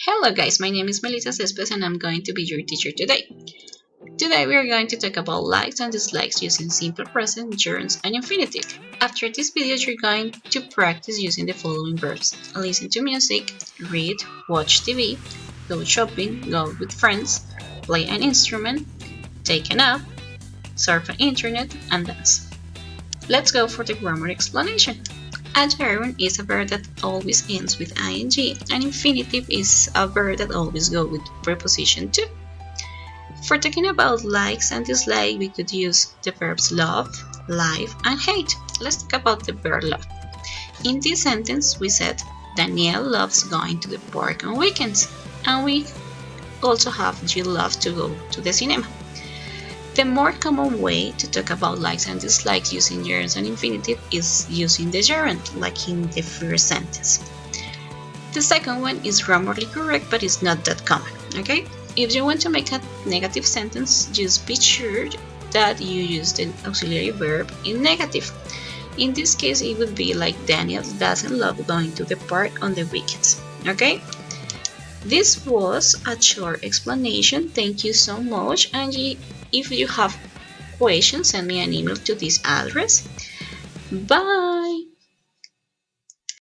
Hello guys, my name is Melissa Cespedes and I'm going to be your teacher today. Today we are going to talk about likes and dislikes using simple present, gerunds, and infinitive. After this video you're going to practice using the following verbs: listen to music, read, watch TV, go shopping, go with friends, play an instrument, take a nap, surf the internet, and dance. Let's go for the grammar explanation. A gerund is a verb that always ends with ing, and infinitive is a verb that always goes with preposition to. For talking about likes and dislikes, we could use the verbs love, like, and hate. Let's talk about the verb love. In this sentence, we said Danielle loves going to the park on weekends, and we also have Jill loves to go to the cinema. The more common way to talk about likes and dislikes using gerunds and infinitive is using the gerund, like in the first sentence. The second one is grammatically correct, but it's not that common, okay? If you want to make a negative sentence, just be sure that you use the auxiliary verb in negative. In this case, it would be like Daniel doesn't love going to the park on the weekends, okay? This was a short explanation. Thank you so much, Angie. If you have questions, send me an email to this address. Bye!